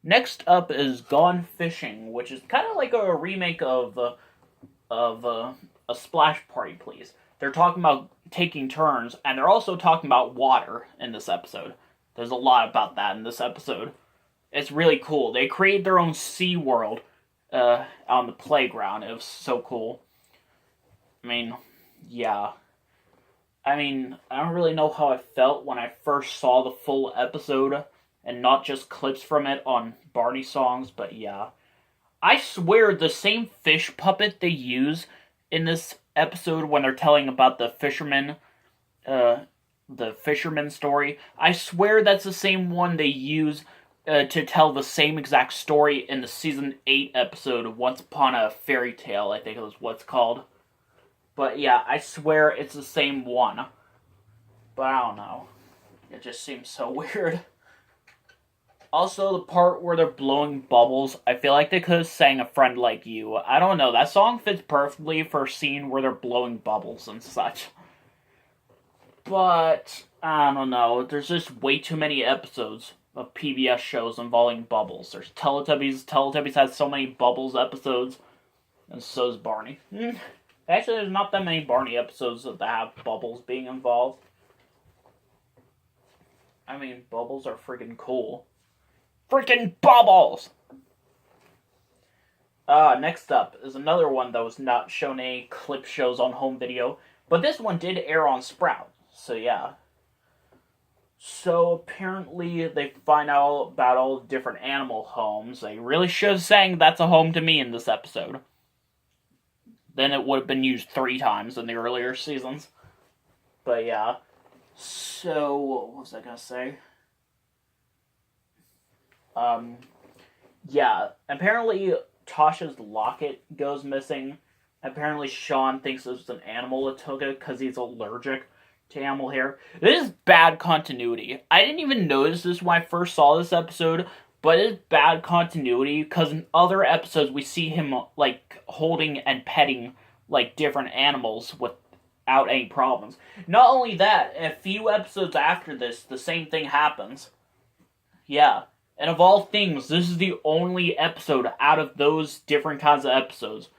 Next up is Gone Fishing, which is kind of like a remake of a Splash Party, please. They're talking about taking turns, and they're also talking about water in this episode. There's a lot about that in this episode. It's really cool. They create their own sea world on the playground. It was so cool. I mean, yeah. I don't really know how I felt when I first saw the full episode and not just clips from it on Barney songs, but yeah. I swear the same fish puppet they use in this episode when they're telling about the fisherman story, I swear that's the same one they use to tell the same exact story in the season 8 episode, Once Upon a Fairy Tale, I think it was what's called. But yeah, I swear it's the same one. But I don't know. It just seems so weird. Also, the part where they're blowing bubbles, I feel like they could have sang A Friend Like You. I don't know, that song fits perfectly for a scene where they're blowing bubbles and such. But, I don't know, there's just way too many episodes of PBS shows involving bubbles. There's Teletubbies. Teletubbies has so many bubbles episodes, and so does Barney. Actually, there's not that many Barney episodes that have bubbles being involved. I mean, bubbles are freaking cool. Freaking bubbles! Next up is another one that was not shown any clip shows on home video, but this one did air on Sprout, so yeah. So apparently they find out about all the different animal homes. They really should have sang That's a Home to Me in this episode. Then it would have been used 3 times in the earlier seasons. But yeah. So, what was I gonna say? Yeah. Apparently Tasha's locket goes missing. Apparently Sean thinks it was an animal that took it because he's allergic to animal hair. This is bad continuity. I didn't even notice this when I first saw this episode, but it's bad continuity because in other episodes we see him like holding and petting like different animals without any problems. Not only that, a few episodes after this, the same thing happens. Yeah. And of all things, this is the only episode out of those different kinds of episodes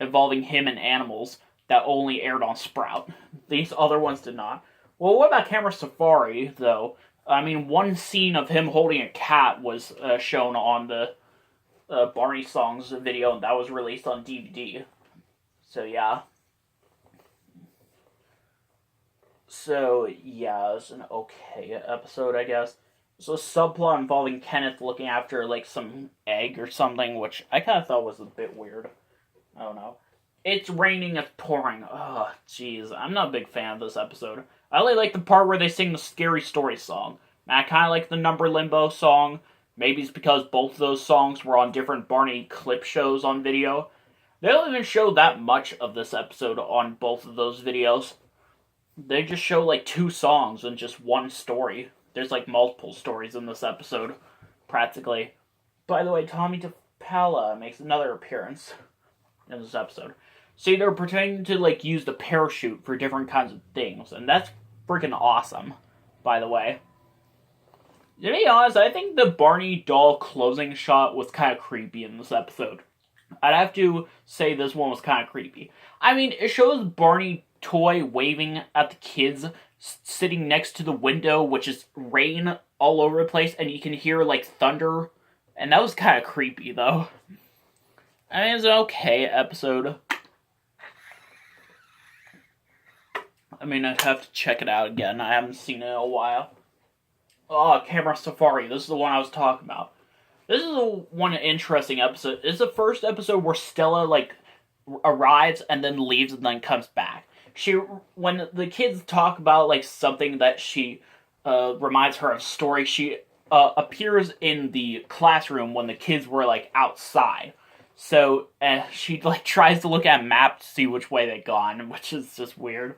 involving him and animals that only aired on Sprout. These other ones did not. Well, what about Camera Safari, though? I mean, one scene of him holding a cat was shown on the Barney Songs video, and that was released on DVD. So, yeah. So, yeah, it was an okay episode, I guess. So, a subplot involving Kenneth looking after, like, some egg or something, which I kind of thought was a bit weird. I don't know. It's raining, it's pouring. Oh, jeez. I'm not a big fan of this episode. I only like the part where they sing the Scary Story song. And I kind of like the Number Limbo song. Maybe it's because both of those songs were on different Barney clip shows on video. They don't even show that much of this episode on both of those videos. They just show like 2 songs and just one story. There's like multiple stories in this episode, practically. By the way, Tommy DePala makes another appearance in this episode. See, they're pretending to, like, use the parachute for different kinds of things, and that's freaking awesome, by the way. To be honest, I think the Barney doll closing shot was kind of creepy in this episode. I'd have to say this one was kind of creepy. I mean, it shows Barney toy waving at the kids sitting next to the window, which is rain all over the place, and you can hear, like, thunder, and that was kind of creepy, though. I mean, it's an okay episode. I mean, I'd have to check it out again. I haven't seen it in a while. Oh, Camera Safari. This is the one I was talking about. This is one interesting episode. It's the first episode where Stella, like, arrives and then leaves and then comes back. When the kids talk about, like, something that she reminds her of a story, she appears in the classroom when the kids were, like, outside. So, she, like, tries to look at a map to see which way they've gone, which is just weird.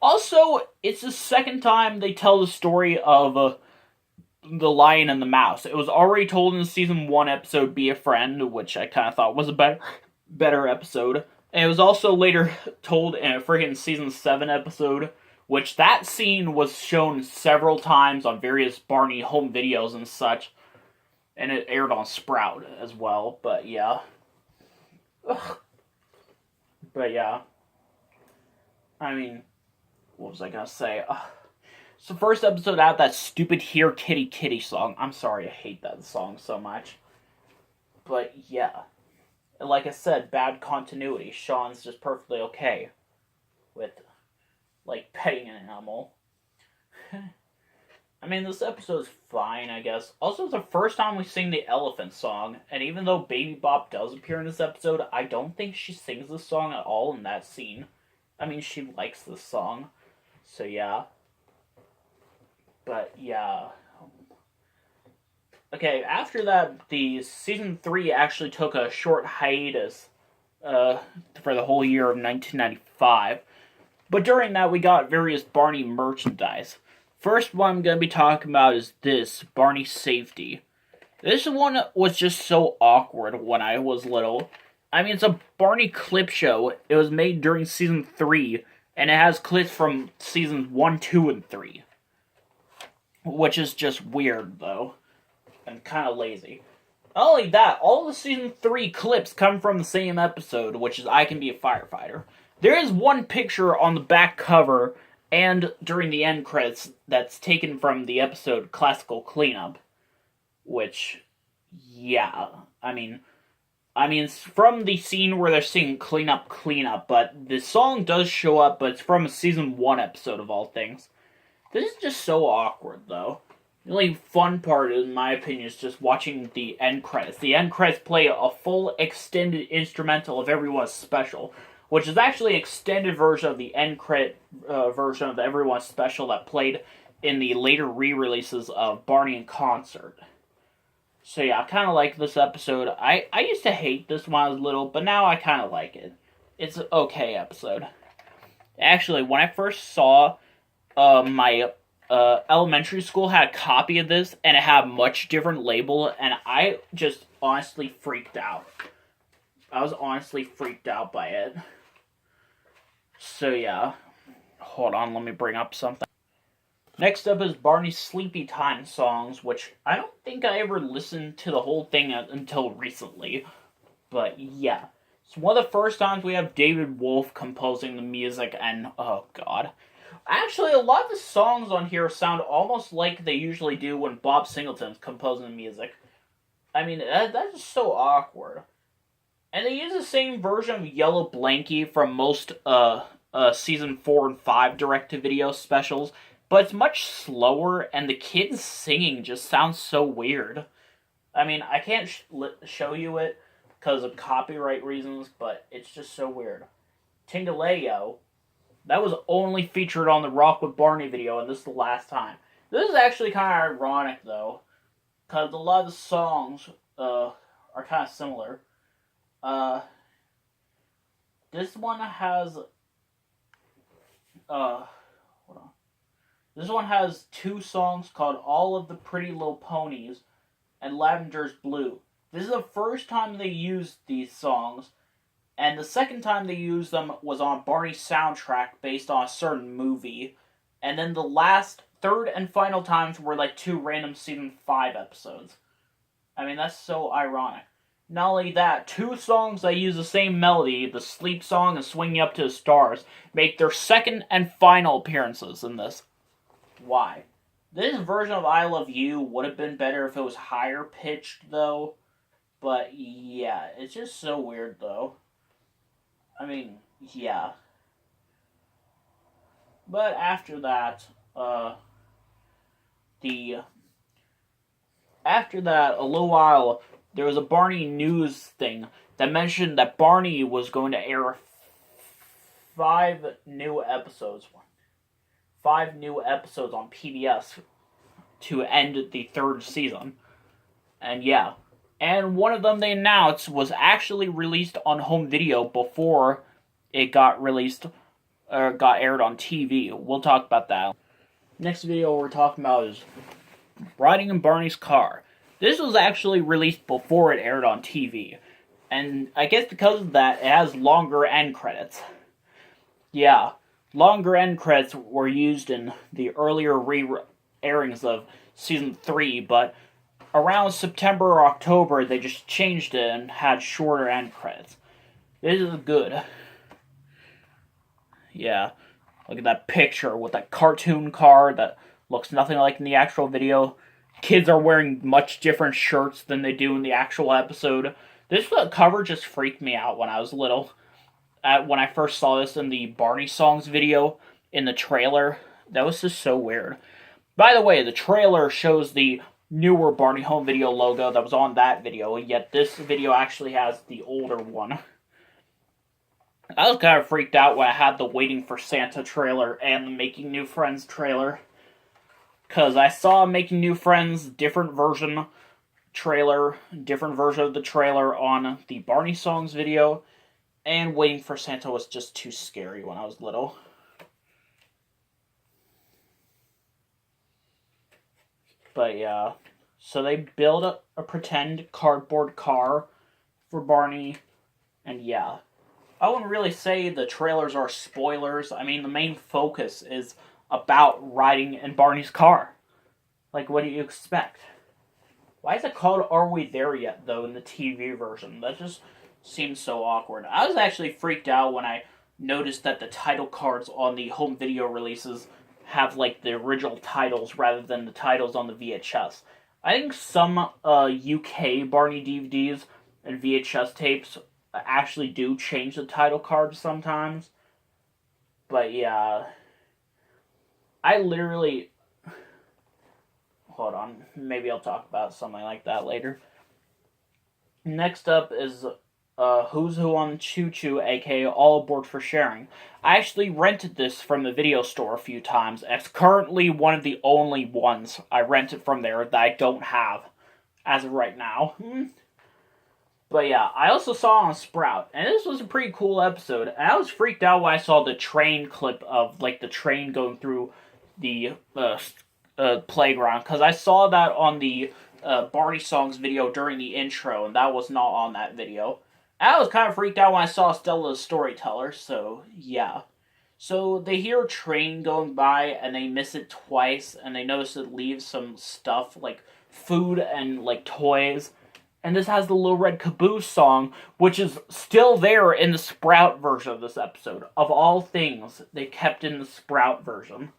Also, it's the second time they tell the story of the Lion and the Mouse. It was already told in the season 1 episode, Be a Friend, which I kind of thought was a better episode. And it was also later told in a freaking season 7 episode, which that scene was shown several times on various Barney home videos and such. and it aired on Sprout as well. But yeah, ugh. But yeah, I mean, what was I gonna say? It's the first episode out, that stupid "Here Kitty Kitty" song. I'm sorry, I hate that song so much. But yeah, like I said, bad continuity. Sean's just perfectly okay with, like, petting an animal. I mean, this episode's fine, I guess. Also, it's the first time we sing the elephant song, and even though Baby Bop does appear in this episode, I don't think she sings this song at all in that scene. I mean, she likes this song, so yeah. But yeah. Okay, after that, the season 3 actually took a short hiatus for the whole year of 1995. But during that, we got various Barney merchandise. First one I'm going to be talking about is this, Barney Safety. This one was just so awkward when I was little. I mean, it's a Barney clip show. It was made during season 3, and it has clips from seasons 1, 2, and 3. Which is just weird, though. And kind of lazy. Not only that, all the season 3 clips come from the same episode, which is I Can Be a Firefighter. There is one picture on the back cover and during the end credits that's taken from the episode Classical Cleanup. Which, yeah, I mean, it's from the scene where they're singing Clean Up, Clean Up, but the song does show up, but it's from a season 1 episode of all things. This is just so awkward, though. The only fun part, in my opinion, is just watching the end credits. The end credits play a full extended instrumental of Everyone's Special, which is actually an extended version of the end credit version of the Everyone's Special that played in the later re-releases of Barney in Concert. So yeah, I kind of like this episode. I used to hate this when I was little, but now I kind of like it. It's an okay episode. Actually, when I first saw my elementary school had a copy of this, and it had a much different label, and I just honestly freaked out. I was honestly freaked out by it. So yeah. Hold on, let me bring up something. Next up is Barney's Sleepytime songs, which I don't think I ever listened to the whole thing until recently. But yeah. It's one of the first times we have David Wolf composing the music, and oh god. Actually, a lot of the songs on here sound almost like they usually do when Bob Singleton's composing the music. I mean, that's just so awkward. And they use the same version of Yellow Blankie from most season 4 and 5 direct-to-video specials, but it's much slower, and the kids singing just sounds so weird. I mean, I can't show you it because of copyright reasons, but it's just so weird. Tingaleo, that was only featured on the Rock with Barney video, and this is the last time. This is actually kind of ironic, though, because a lot of the songs are kind of similar. This one has, hold on. This one has 2 songs called All of the Pretty Little Ponies and Lavender's Blue. This is the first time they used these songs, and the second time they used them was on Barney's soundtrack based on a certain movie. And then the third and final times were like 2 random season 5 episodes. I mean, that's so ironic. Not only that, 2 songs that use the same melody, the Sleep Song and Swing You Up to the Stars, make their second and final appearances in this. Why? This version of I Love You would have been better if it was higher pitched, though. But yeah, it's just so weird, though. I mean, yeah. But after that, a little while, there was a Barney news thing that mentioned that Barney was going to air 5 new episodes. 5 new episodes on PBS to end the 3rd season. And yeah. And one of them they announced was actually released on home video before it got released, or got aired on TV. We'll talk about that. Next video we're talking about is Riding in Barney's Car. This was actually released before it aired on TV. And I guess because of that, it has longer end credits. Yeah, longer end credits were used in the earlier re-airings of Season 3, but around September or October, they just changed it and had shorter end credits. This is good. Yeah. Look at that picture with that cartoon car that looks nothing like in the actual video. Kids are wearing much different shirts than they do in the actual episode. This cover just freaked me out when I was little. When I first saw this in the Barney Songs video, in the trailer, that was just so weird. By the way, the trailer shows the newer Barney Home Video logo that was on that video, yet this video actually has the older one. I was kind of freaked out when I had the Waiting for Santa trailer and the Making New Friends trailer. Because I saw Making New Friends, different version of the trailer on the Barney Songs video, and Waiting for Santa was just too scary when I was little. But yeah, so they build a pretend cardboard car for Barney, and yeah. I wouldn't really say the trailers are spoilers. I mean, the main focus is about riding in Barney's car. Like, what do you expect? Why is it called Are We There Yet, though, in the TV version? That just seems so awkward. I was actually freaked out when I noticed that the title cards on the home video releases have, like, the original titles rather than the titles on the VHS. I think some UK Barney DVDs and VHS tapes actually do change the title cards sometimes. But yeah, I literally... Hold on, maybe I'll talk about something like that later. Next up is Who's Who on Choo Choo, aka All Aboard for Sharing. I actually rented this from the video store a few times. It's currently one of the only ones I rented from there that I don't have as of right now. But yeah, I also saw on Sprout, and this was a pretty cool episode. And I was freaked out when I saw the train clip of, like, the train going through the playground, because I saw that on the Barney Songs video during the intro, and that was not on that video. And I was kind of freaked out when I saw Stella the Storyteller, so yeah. So they hear a train going by, and they miss it twice, and they notice it leaves some stuff, like food and, like, toys. And this has the Little Red Caboose song, which is still there in the Sprout version of this episode. Of all things, they kept in the Sprout version.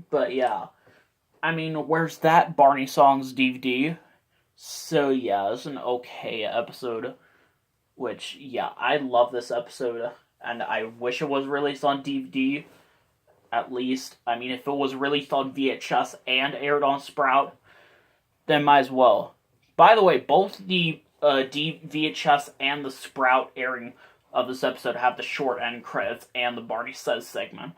But yeah, I mean, where's that Barney Songs DVD? So yeah, it's an okay episode. Which, yeah, I love this episode, and I wish it was released on DVD, at least. I mean, if it was released on VHS and aired on Sprout, then might as well. By the way, both the VHS and the Sprout airing of this episode have the short end credits and the Barney Says segment.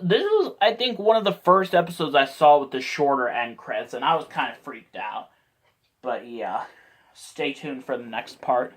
This was, I think, one of the first episodes I saw with the shorter end credits, and I was kind of freaked out. But yeah, stay tuned for the next part.